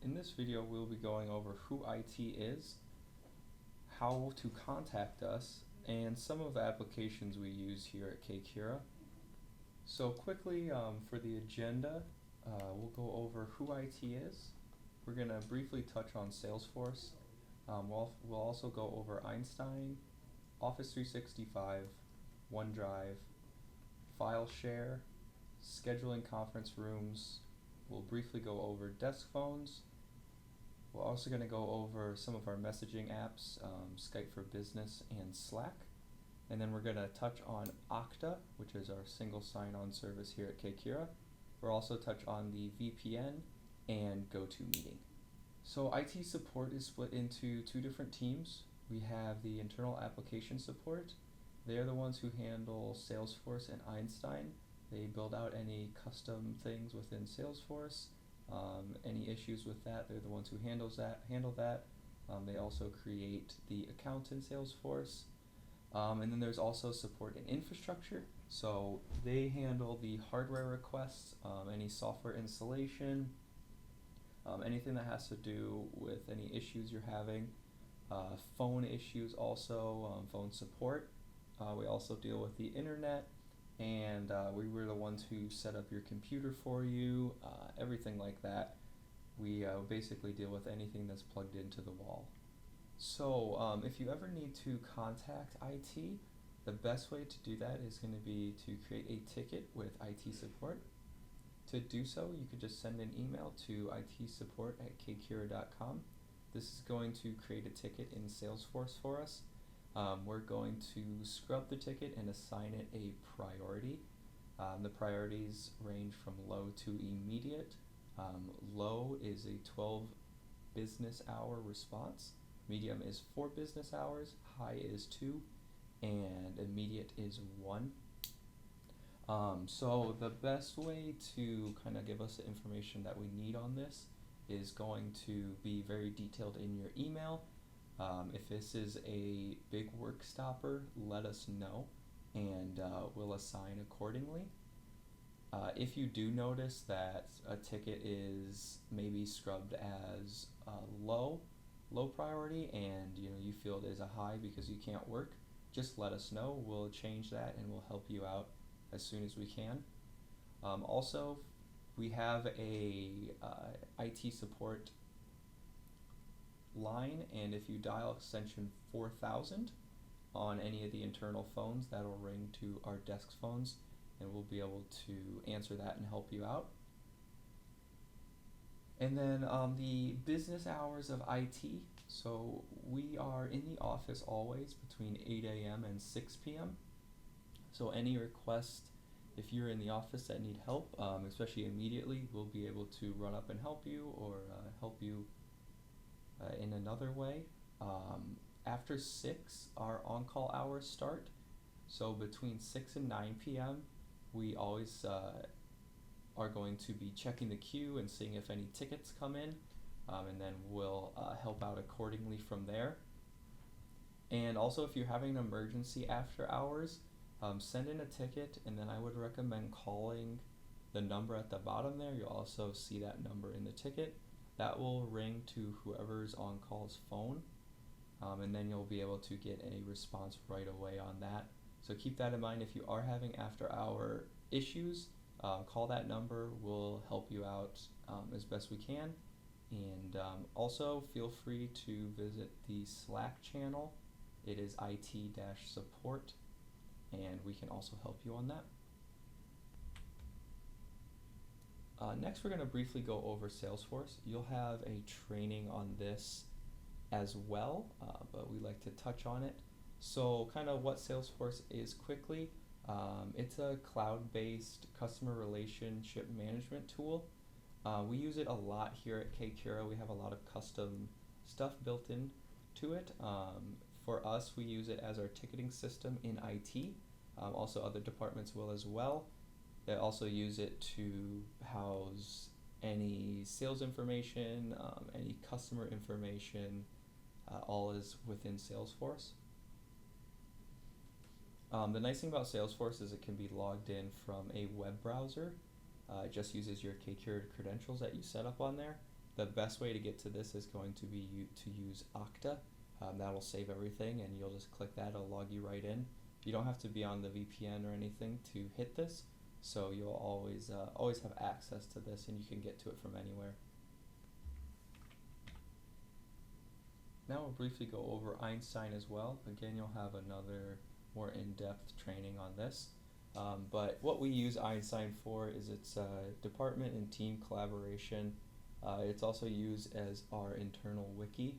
In this video, we'll be going over who IT is, how to contact us, and some of the applications we use here at KCura. So quickly, for the agenda, we'll go over who IT is. We're going to briefly touch on Salesforce. We'll also go over Einstein, Office 365, OneDrive, file share, scheduling conference rooms. We'll briefly go over desk phones. We're also going to go over some of our messaging apps, Skype for Business and Slack. And then we're going to touch on Okta, which is our single sign-on service here at KCura. We'll also touch on the VPN and GoToMeeting. So IT support is split into two different teams. We have the internal application support. They're the ones who handle Salesforce and Einstein. They build out any custom things within Salesforce. Any issues with that, they're the ones who handle that. They also create the account in Salesforce. And then there's also support in infrastructure. So they handle the hardware requests, any software installation, anything that has to do with any issues you're having. Phone issues also, phone support. We also deal with the internet, and we were the ones who set up your computer for you, everything like that. We basically deal with anything that's plugged into the wall. So if you ever need to contact IT, the best way to do that is going to be to create a ticket with IT support. To do so, you could just send an email to itsupport@kcura.com. This is going to create a ticket in Salesforce for us. We're going to scrub the ticket and assign it a priority. The priorities range from low to immediate. Low is a 12 business hour response. Medium is 4 business hours. High is 2. And immediate is 1. So the best way to kind of give us the information that we need on this is going to be very detailed in your email. If this is a big work stopper, let us know, and we'll assign accordingly. If you do notice that a ticket is maybe scrubbed as low priority, and you feel it is a high because you can't work, just let us know. We'll change that and we'll help you out as soon as we can. Also, we have a IT support line, and if you dial extension 4000 on any of the internal phones, that'll ring to our desk phones, and we'll be able to answer that and help you out. And then the business hours of IT. So we are in the office always between 8 a.m. and 6 p.m. So any request, if you're in the office that need help, especially immediately, we'll be able to run up and help you, or help you in another way. After 6, our on-call hours start. So between 6 and 9 p.m., we always are going to be checking the queue and seeing if any tickets come in, and then we'll help out accordingly from there. And also, if you're having an emergency after hours, send in a ticket, and then I would recommend calling the number at the bottom there. You'll also see that number in the ticket. That will ring to whoever's on call's phone, and then you'll be able to get a response right away on that. So keep that in mind. If you are having after-hour issues, call that number. We'll help you out as best we can. And also feel free to visit the Slack channel. It is IT-support, and we can also help you on that. Next, we're going to briefly go over Salesforce. You'll have a training on this as well, but we like to touch on it. So kind of what Salesforce is quickly. It's a cloud-based customer relationship management tool. We use it a lot here at KCura. We have a lot of custom stuff built into it. For us, we use it as our ticketing system in IT. Also, other departments will as well. They also use it to house any sales information, any customer information, all is within Salesforce. The nice thing about Salesforce is it can be logged in from a web browser. It just uses your KCura credentials that you set up on there, The best way to get to this is going to be to use Okta. That'll save everything, and you'll just click that, it'll log you right in. You don't have to be on the VPN or anything to hit this, so you'll always have access to this, and you can get to it from anywhere. Now we'll briefly go over Einstein as well. Again, you'll have another more in-depth training on this. But what we use Einstein for is its department and team collaboration. It's also used as our internal wiki.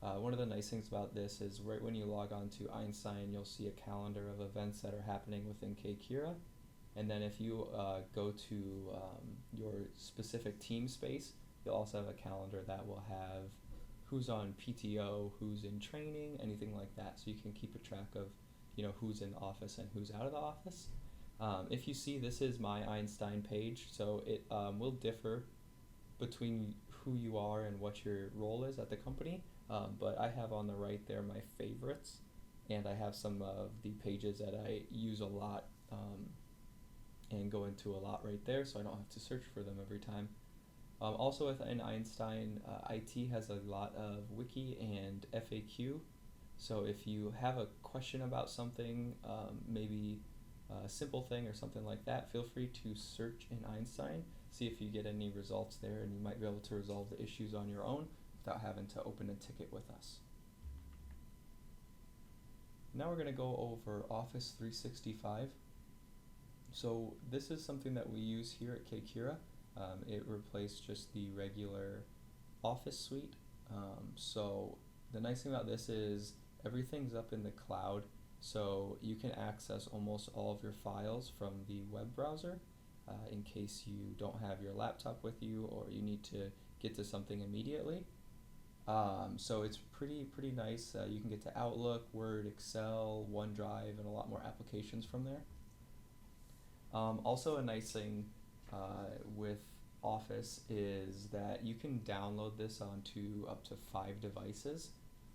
One of the nice things about this is right when you log on to Einstein, you'll see a calendar of events that are happening within Kira. And then if you go to your specific team space, you'll also have a calendar that will have who's on PTO, who's in training, anything like that. So you can keep a track of, who's in the office and who's out of the office. If you see, this is my Einstein page, so it will differ between who you are and what your role is at the company. But I have on the right there my favorites, and I have some of the pages that I use a lot and go into a lot right there, so I don't have to search for them every time. Also within Einstein, IT has a lot of wiki and FAQ. So if you have a question about something, maybe a simple thing or something like that, feel free to search in Einstein, see if you get any results there, and you might be able to resolve the issues on your own without having to open a ticket with us. Now we're going to go over Office 365. So this is something that we use here at Kira. It replaced just the regular Office suite. So the nice thing about this is everything's up in the cloud, so you can access almost all of your files from the web browser in case you don't have your laptop with you or you need to get to something immediately. So it's pretty nice. You can get to Outlook, Word, Excel, OneDrive, and a lot more applications from there. Also a nice thing with Office is that you can download this onto up to 5 devices.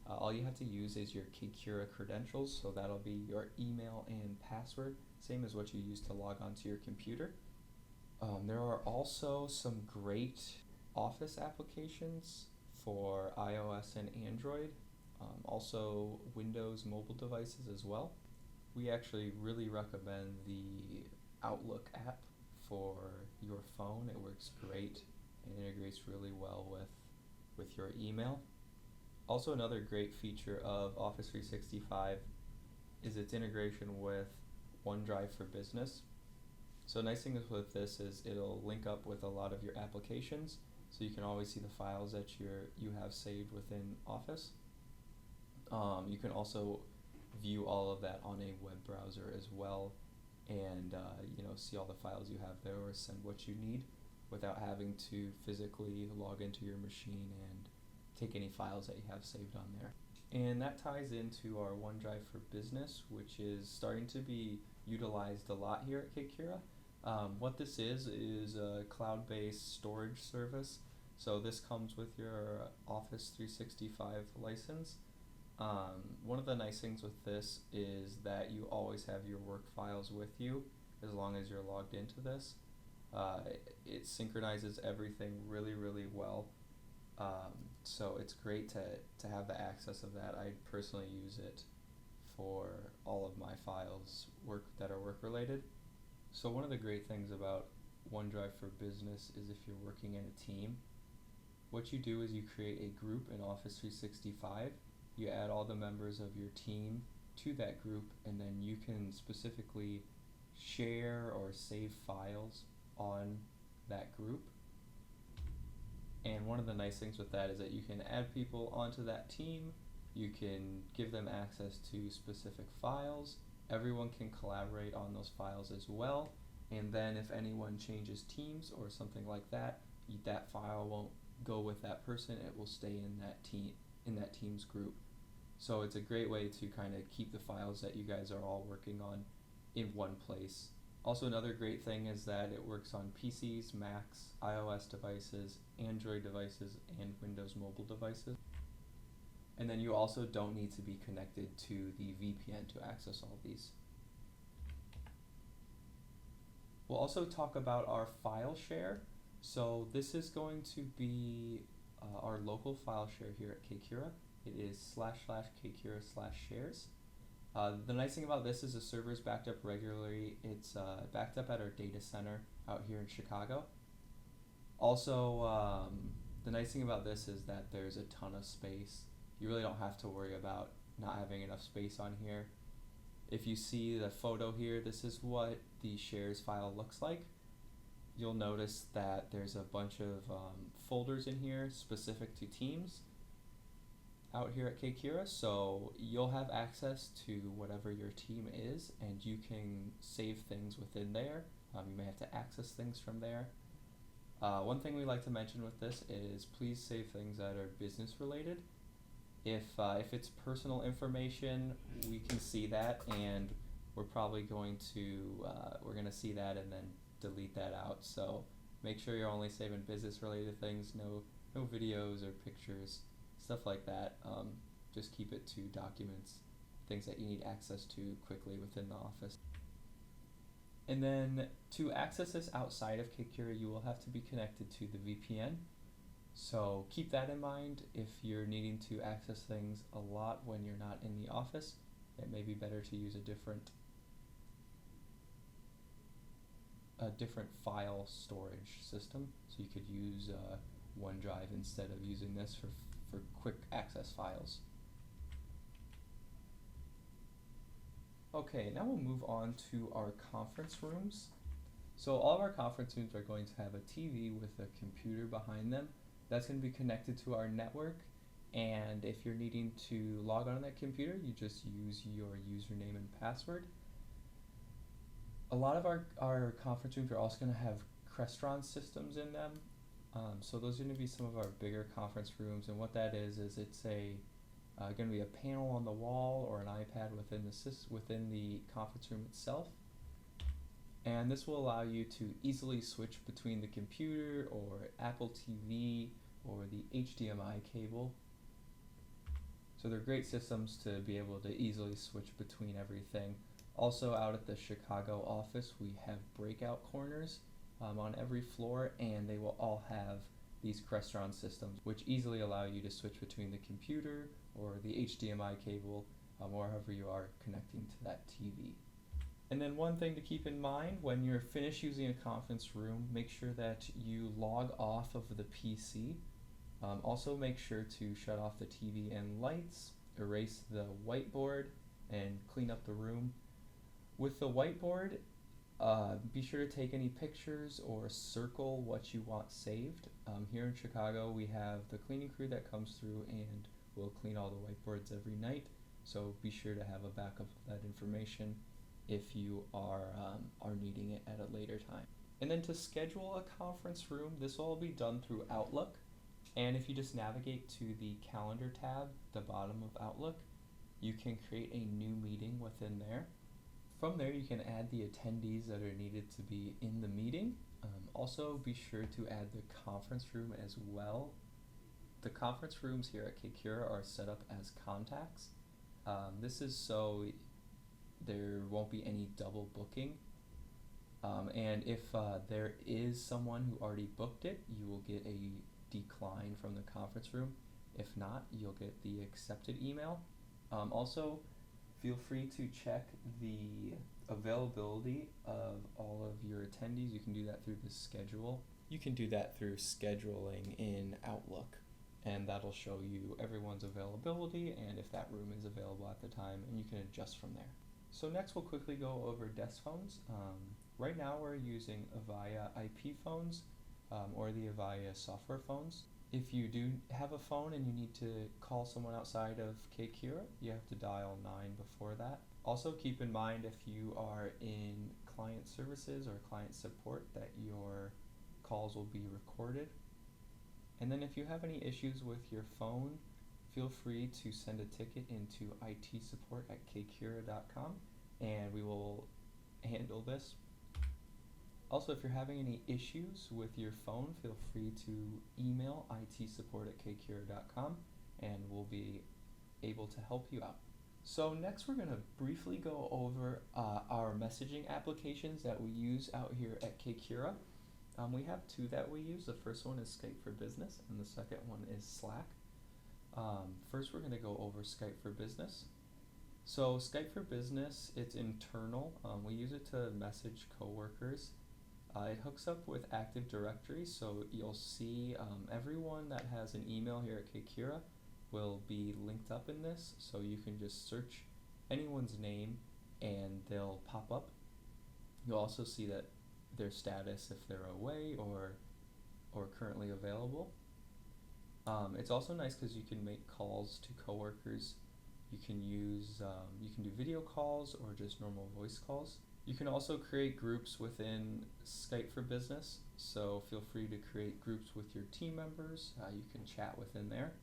All you have to use is your Kira credentials, so that'll be your email and password, same as what you use to log onto your computer. There are also some great Office applications for iOS and Android, also Windows mobile devices as well. We actually really recommend the Outlook app for your phone. It works great and integrates really well with your email. Also, another great feature of Office 365 is its integration with OneDrive for Business. So nice thing with this is it'll link up with a lot of your applications, so you can always see the files that you have saved within Office. You can also view all of that on a web browser as well, and see all the files you have there or send what you need without having to physically log into your machine and take any files that you have saved on there. And that ties into our OneDrive for Business, which is starting to be utilized a lot here at Kira. What this is a cloud-based storage service. So this comes with your Office 365 license. One of the nice things with this is that you always have your work files with you as long as you're logged into this. It synchronizes everything really well. So it's great to have the access of that. I personally use it for all of my files that are work related. So one of the great things about OneDrive for Business is if you're working in a team, what you do is you create a group in Office 365. You add all the members of your team to that group, and then you can specifically share or save files on that group. And one of the nice things with that is that you can add people onto that team, you can give them access to specific files, everyone can collaborate on those files as well, and then if anyone changes teams or something like that, that file won't go with that person, it will stay in that team's group. So it's a great way to kind of keep the files that you guys are all working on in one place. Also, another great thing is that it works on PCs, Macs, iOS devices, Android devices, and Windows mobile devices. And then you also don't need to be connected to the VPN to access all these. We'll also talk about our file share. So this is going to be our local file share here at Kcura. It is //Kcura/shares. The nice thing about this is the server is backed up regularly. It's backed up at our data center out here in Chicago. Also, the nice thing about this is that there's a ton of space. You really don't have to worry about not having enough space on here. If you see the photo here, this is what the shares file looks like. You'll notice that there's a bunch of folders in here specific to teams out here at Kcura, so you'll have access to whatever your team is, and you can save things within there. You may have to access things from there. One thing we like to mention with this is please save things that are business related. If it's personal information, we can see that, and we're probably going to we're gonna see that and then delete that out. So make sure you're only saving business related things, no videos or pictures, stuff like that. Just keep it to documents, things that you need access to quickly within the office. And then to access this outside of Kcura, you will have to be connected to the VPN. So keep that in mind. If you're needing to access things a lot when you're not in the office, it may be better to use a different file storage system. So you could use OneDrive instead of using this for quick access files. Okay, now we'll move on to our conference rooms. So all of our conference rooms are going to have a TV with a computer behind them. That's going to be connected to our network, and if you're needing to log on to that computer, you just use your username and password. A lot of our conference rooms are also going to have Crestron systems in them. So those are going to be some of our bigger conference rooms, and what that is it's going to be a panel on the wall or an iPad within the conference room itself. And this will allow you to easily switch between the computer or Apple TV or the HDMI cable. So they're great systems to be able to easily switch between everything. Also out at the Chicago office, we have breakout corners on every floor, and they will all have these Crestron systems, which easily allow you to switch between the computer or the HDMI cable, or however you are connecting to that TV. And then one thing to keep in mind, when you're finished using a conference room, make sure that you log off of the PC. Also make sure to shut off the TV and lights, erase the whiteboard, and clean up the room. With the whiteboard, be sure to take any pictures or circle what you want saved. Here in Chicago, we have the cleaning crew that comes through and will clean all the whiteboards every night, so be sure to have a backup of that information if you are needing it at a later time. And then to schedule a conference room, this will all be done through Outlook. And if you just navigate to the calendar tab at the bottom of Outlook, you can create a new meeting within there. From there, you can add the attendees that are needed to be in the meeting. Also, be sure to add the conference room as well. The conference rooms here at Kcura are set up as contacts. This is so there won't be any double booking. And if there is someone who already booked it, you will get a decline from the conference room. If not, you'll get the accepted email. Also, feel free to check the availability of all of your attendees. You can do that through the schedule. You can do that through scheduling in Outlook, and that'll show you everyone's availability and if that room is available at the time, and you can adjust from there. So next we'll quickly go over desk phones. Right now we're using Avaya IP phones or the Avaya software phones. If you do have a phone and you need to call someone outside of Kcura, you have to dial 9 before that. Also keep in mind if you are in client services or client support that your calls will be recorded. And then if you have any issues with your phone, feel free to send a ticket into itsupport@kcura.com and we will handle this. Also, if you're having any issues with your phone, feel free to email itsupport@kcura.com and we'll be able to help you out. So next we're going to briefly go over our messaging applications that we use out here at Kcura. We have two that we use. The first one is Skype for Business, and the second one is Slack. First, we're going to go over Skype for Business. So Skype for Business, it's internal. We use it to message coworkers. It hooks up with Active Directory, so you'll see everyone that has an email here at Kekira will be linked up in this, so you can just search anyone's name and they'll pop up. You'll also see that their status if they're away or currently available. It's also nice because you can make calls to coworkers. You can do video calls or just normal voice calls. You can also create groups within Skype for Business, so feel free to create groups with your team members. You can chat within there.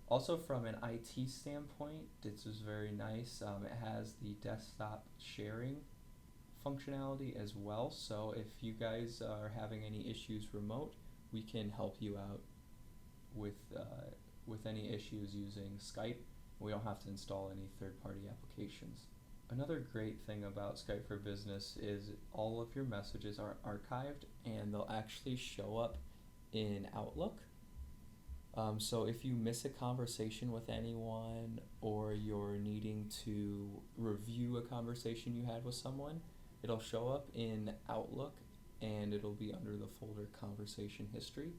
Also, from an IT standpoint, this is very nice. It has the desktop sharing functionality as well, so if you guys are having any issues remote, we can help you out with any issues using Skype. We don't have to install any third-party applications. Another great thing about Skype for Business is all of your messages are archived and they'll actually show up in Outlook. So if you miss a conversation with anyone or you're needing to review a conversation you had with someone, it'll show up in Outlook and it'll be under the folder Conversation History.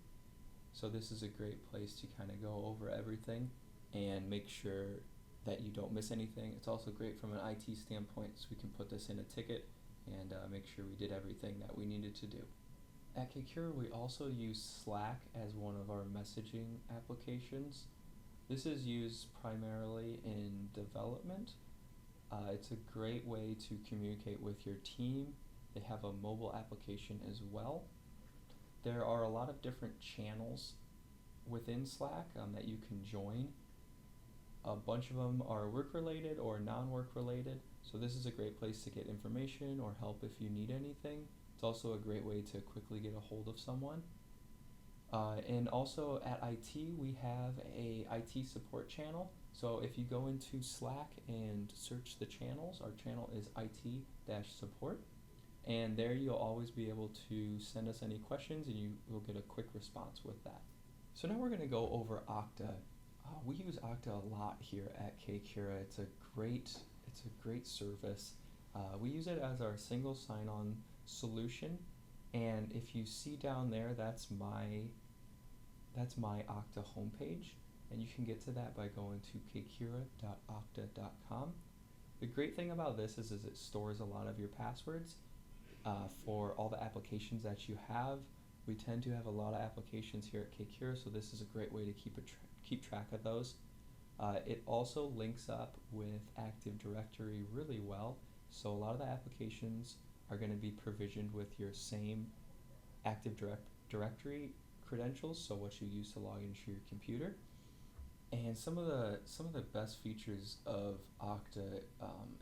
So this is a great place to kind of go over everything and make sure that you don't miss anything. It's also great from an IT standpoint, so we can put this in a ticket and make sure we did everything that we needed to do. At Kekira, we also use Slack as one of our messaging applications. This is used primarily in development. It's a great way to communicate with your team. They have a mobile application as well. There are a lot of different channels within Slack that you can join. A bunch of them are work-related or non-work related, so this is a great place to get information or help if you need anything. It's also a great way to quickly get a hold of someone. And also at IT, we have a IT support channel. So if you go into Slack and search the channels, our channel is IT-support. And there you'll always be able to send us any questions and you will get a quick response with that. So now we're going to go over Okta. We use Okta a lot here at Kekira. It's a great service. We use it as our single sign-on solution, and if you see down there, that's my Okta homepage, and you can get to that by going to kekira.okta.com. The great thing about this is it stores a lot of your passwords for all the applications that you have. We tend to have a lot of applications here at Kekira, so this is a great way to keep track of those. It also links up with Active Directory really well, so a lot of the applications are going to be provisioned with your same Active Directory credentials, so what you use to log into your computer. And some of the best features of Okta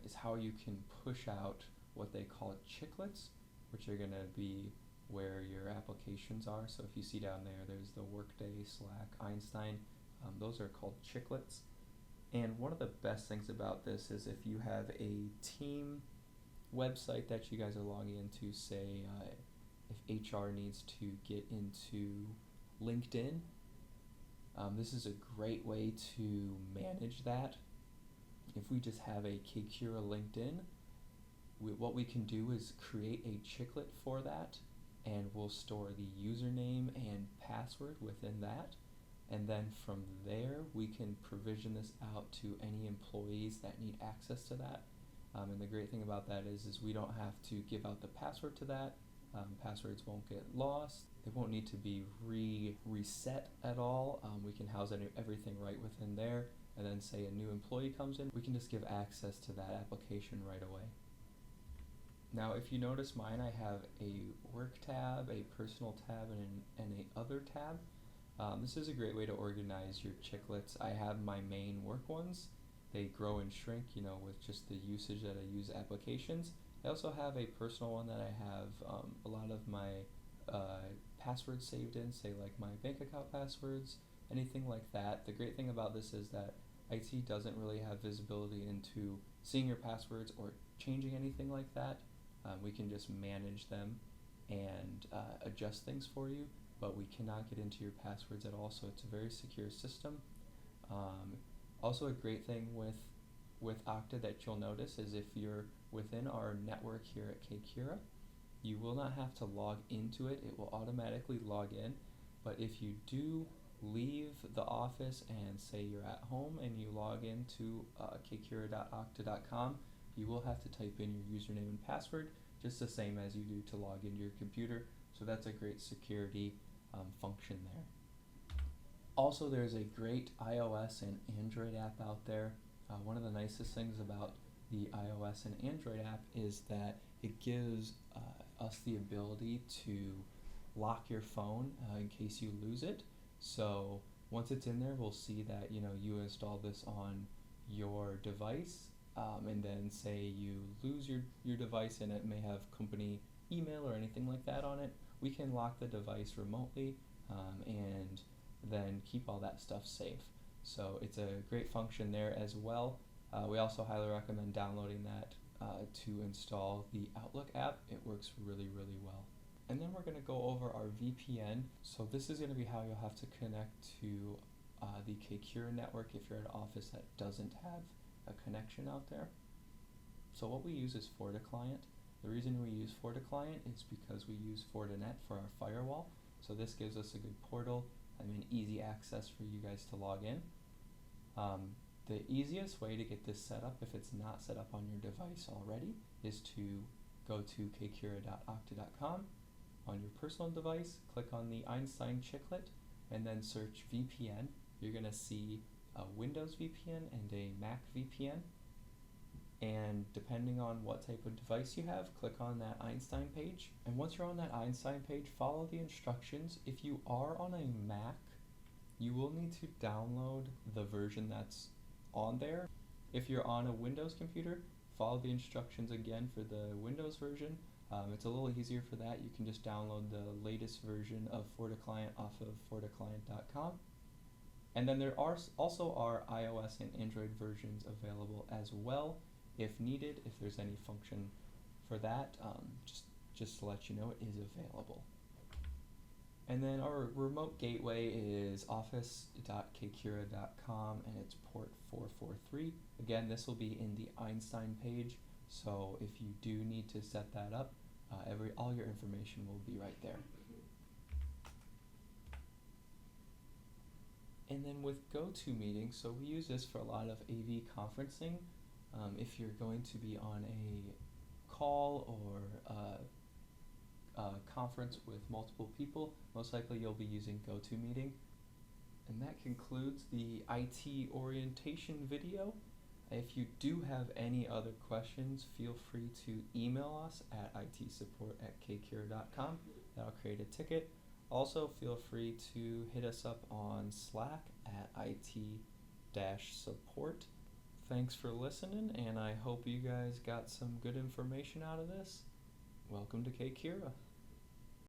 is how you can push out what they call chiclets, which are going to be where your applications are. So if you see down there, there's the Workday, Slack, Einstein. Those are called chiclets. And one of the best things about this is if you have a team website that you guys are logging into, say if HR needs to get into LinkedIn, this is a great way to manage that. If we just have a Kekira LinkedIn, what we can do is create a chiclet for that, and we'll store the username and password within that. And then from there, we can provision this out to any employees that need access to that. And the great thing about that is we don't have to give out the password to that. Passwords won't get lost. They won't need to be reset at all. We can house everything right within there. And then say a new employee comes in, we can just give access to that application right away. Now, if you notice mine, I have a work tab, a personal tab, and a other tab. This is a great way to organize your chiclets. I have my main work ones. They grow and shrink, with just the usage that I use applications. I also have a personal one that I have a lot of my passwords saved in, say like my bank account passwords, anything like that. The great thing about this is that IT doesn't really have visibility into seeing your passwords or changing anything like that. We can just manage them and adjust things for you, but we cannot get into your passwords at all, so it's a very secure system. Also, a great thing with Okta that you'll notice is if you're within our network here at Kcura, you will not have to log into it. It will automatically log in. But if you do leave the office and say you're at home and you log into kcura.okta.com, you will have to type in your username and password, just the same as you do to log into your computer. So that's a great security function there. Also, there's a great iOS and Android app out there. One of the nicest things about the iOS and Android app is that it gives us the ability to lock your phone in case you lose it. So once it's in there, we'll see that you installed this on your device, and then say you lose your device and it may have company email or anything like that on it. We can lock the device remotely and then keep all that stuff safe. So it's a great function there as well. We also highly recommend downloading that to install the Outlook app. It works really, really well. And then we're going to go over our VPN. So this is going to be how you'll have to connect to the Kcura network if you're at an office that doesn't have a connection out there. So what we use is FortiClient. The reason we use FortiClient is because we use Fortinet for our firewall. So this gives us a good portal and easy access for you guys to log in. The easiest way to get this set up, if it's not set up on your device already, is to go to kcura.okta.com on your personal device, click on the Einstein chiclet, and then search VPN. You're going to see a Windows VPN and a Mac VPN. And depending on what type of device you have, click on that Einstein page. And once you're on that Einstein page, follow the instructions. If you are on a Mac, you will need to download the version that's on there. If you're on a Windows computer, follow the instructions again for the Windows version. It's a little easier for that. You can just download the latest version of FortiClient off of forticlient.com. And then there are also our iOS and Android versions available as well if needed. If there's any function for that, just to let you know, it is available. And then our remote gateway is office.kcura.com and it's port 443. Again, this will be in the Einstein page, so if you do need to set that up, all your information will be right there. And then with GoToMeeting, so we use this for a lot of AV conferencing. If you're going to be on a call or a conference with multiple people, most likely you'll be using GoToMeeting. And that concludes the IT orientation video. If you do have any other questions, feel free to email us at itsupport@kcura.com. That'll create a ticket. Also, feel free to hit us up on Slack at IT-support. Thanks for listening, and I hope you guys got some good information out of this. Welcome to Kcura.